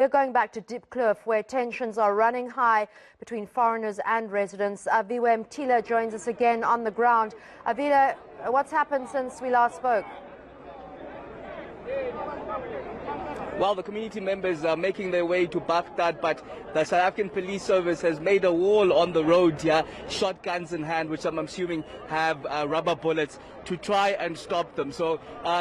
We're going back to Diep-kloof, where tensions are running high between foreigners and residents. Aviwe Mtila joins us again on the ground. Aviwe, what's happened since we last spoke? Well, the community members are making their way to Baghdad, but the South African Police Service has made a wall on the road here, shotguns in hand, which I'm assuming have rubber bullets, to try and stop them. So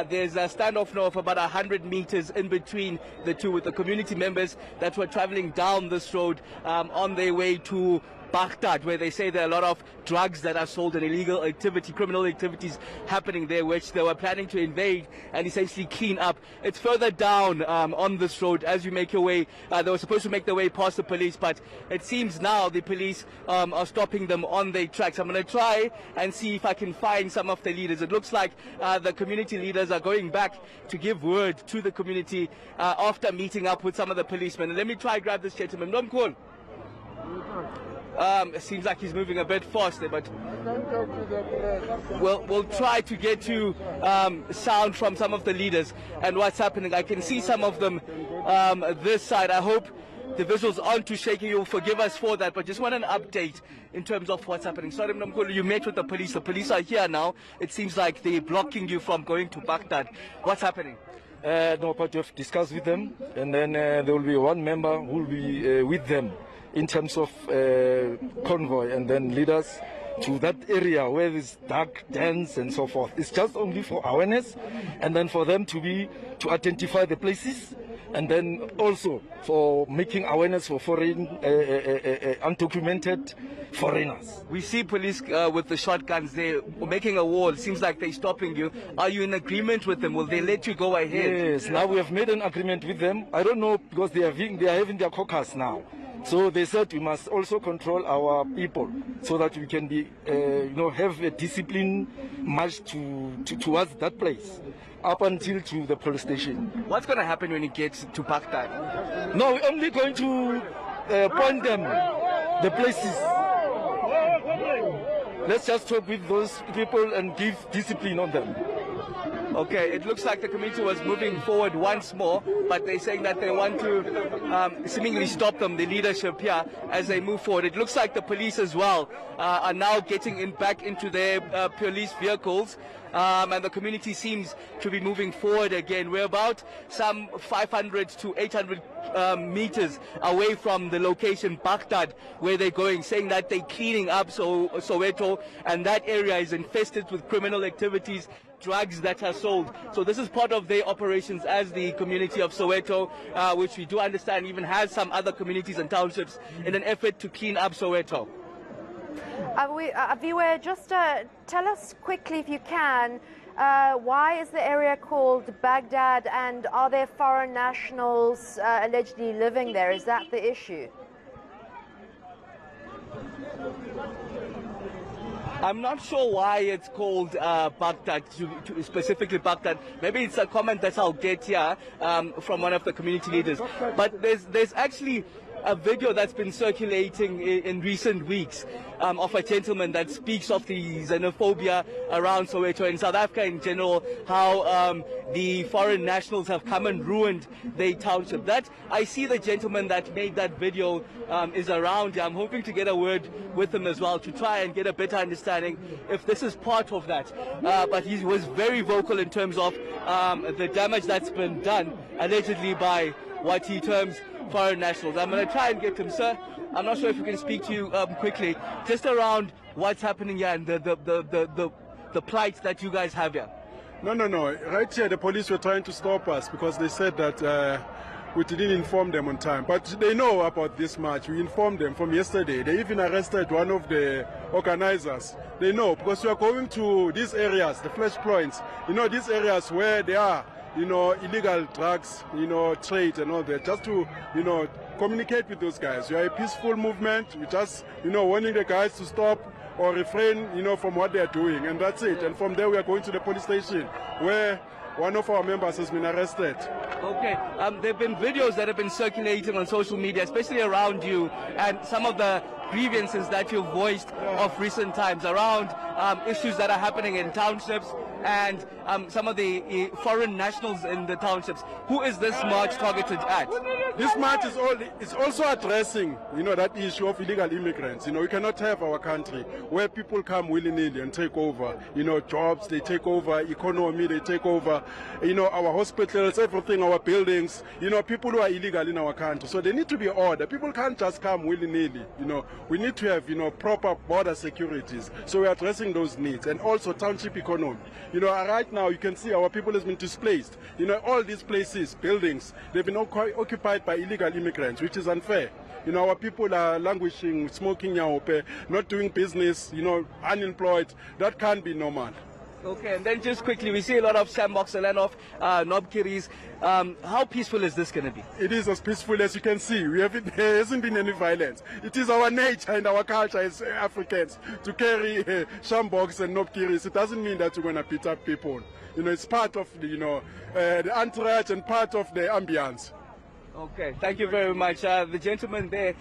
there's a standoff now of about 100 meters in between the two, with the community members that were traveling down this road on their way to Baghdad, where they say there are a lot of drugs that are sold and illegal activity, criminal activities happening there, which they were planning to invade and essentially clean up. It's further down on this road as you make your way. They were supposed to make their way past the police, but it seems now the police are stopping them on their tracks. I'm going to try and see if I can find some of the leaders. It looks like the community leaders are going back to give word to the community after meeting up with some of the policemen. And let me try and grab this gentleman. Nomkhulu. It seems like he's moving a bit faster, but we'll try to get to sound from some of the leaders and what's happening. I can see some of them this side. I hope the visuals aren't too shaky. You'll forgive us for that, but just want an update in terms of what's happening. Sorry, Nomkhulu, you met with the police. The police are here now. It seems like they're blocking you from going to Baghdad. What's happening? No, but we have discussed with them, and then there will be one member who will be with them in terms of convoy, and then lead us to that area where there's dark dens and so forth. It's just only for awareness, and then for them to identify the places, and then also for making awareness for foreign undocumented foreigners. We see police with the shotguns there making a wall. It seems like they're stopping you. Are you in agreement with them? Will they let you go ahead? Yes, now we have made an agreement with them. I don't know, because they are having their caucus now. So they said we must also control our people so that we can be, have a disciplined march towards that place up until to the police station. What's going to happen when you get to Baghdad? No, we're only going to point them the places. Let's just talk with those people and give discipline on them. Okay, it looks like the community was moving forward once more, but they're saying that they want to seemingly stop them, the leadership here, as they move forward. It looks like the police as well are now getting back into their police vehicles, and the community seems to be moving forward again. We're about some 500 to 800 meters away from the location, Baghdad, where they're going, saying that they're cleaning up Soweto, and that area is infested with criminal activities, drugs that are sold. So this is part of their operations as the community of Soweto, which we do understand even has some other communities and townships in an effort to clean up Soweto. Aviwe, just tell us quickly, if you can, why is the area called Baghdad, and are there foreign nationals allegedly living there? Is that the issue? I'm not sure why it's called Baghdad, specifically Baghdad. Maybe it's a comment that I'll get here from one of the community leaders. But there's actually a video that's been circulating in recent weeks of a gentleman that speaks of the xenophobia around Soweto and South Africa in general, how the foreign nationals have come and ruined their township. That I see the gentleman that made that video is around here. I'm hoping to get a word with him as well to try and get a better understanding if this is part of that. But he was very vocal in terms of the damage that's been done allegedly by what he terms foreign nationals. I'm going to try and get him, sir. I'm not sure if we can speak to you quickly, just around what's happening here and the plight that you guys have here. No. Right here, the police were trying to stop us because they said that we didn't inform them on time. But they know about this march. We informed them from yesterday. They even arrested one of the organizers. They know, because we are going to these areas, the flash points, these areas where they are, illegal drugs, trade and all that, just to, communicate with those guys. We are a peaceful movement. We just, warning the guys to stop or refrain, from what they are doing, and that's it. And from there we are going to the police station where one of our members has been arrested. Okay, there have been videos that have been circulating on social media, especially around you, and some of the grievances that you've voiced of recent times around issues that are happening in townships, and some of the foreign nationals in the townships. Who is this march targeted at? This march is also addressing, that issue of illegal immigrants. We cannot have our country where people come willy-nilly and take over, jobs, they take over economy, they take over, our hospitals, everything, our buildings, people who are illegal in our country. So they need to be ordered. People can't just come willy-nilly, We need to have, proper border securities. So we're addressing those needs, and also township economy. Right now you can see our people has been displaced. All these places, buildings, they've been occupied by illegal immigrants, which is unfair. Our people are languishing, smoking yaope, not doing business, unemployed. That can't be normal. Okay, and then just quickly, we see a lot of sandbox, Standoff, knobkeries. How peaceful is this going to be? It is as peaceful as you can see. There hasn't been any violence. It is our nature and our culture as Africans to carry shambox and knobkeries. It doesn't mean that we're going to beat up people. It's part of the entourage and part of the ambience. Okay, thank you very much. The gentleman there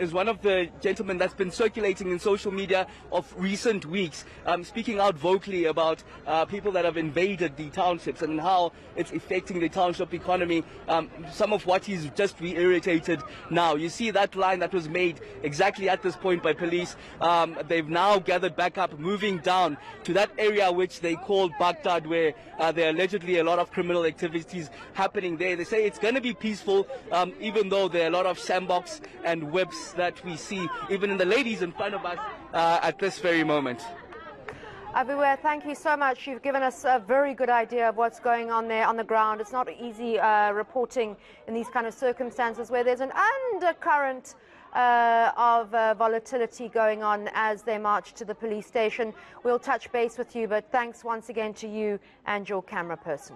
is one of the gentlemen that's been circulating in social media of recent weeks, speaking out vocally about people that have invaded the townships and how it's affecting the township economy. Some of what he's just reiterated now. You see that line that was made exactly at this point by police. They've now gathered back up, moving down to that area which they called Baghdad, where there are allegedly a lot of criminal activities happening there. They say it's going to be peaceful. Even though there are a lot of sandbox and whips that we see, even in the ladies in front of us at this very moment. Aviwe, thank you so much. You've given us a very good idea of what's going on there on the ground. It's not easy reporting in these kind of circumstances where there's an undercurrent of volatility going on as they march to the police station. We'll touch base with you, but thanks once again to you and your camera person.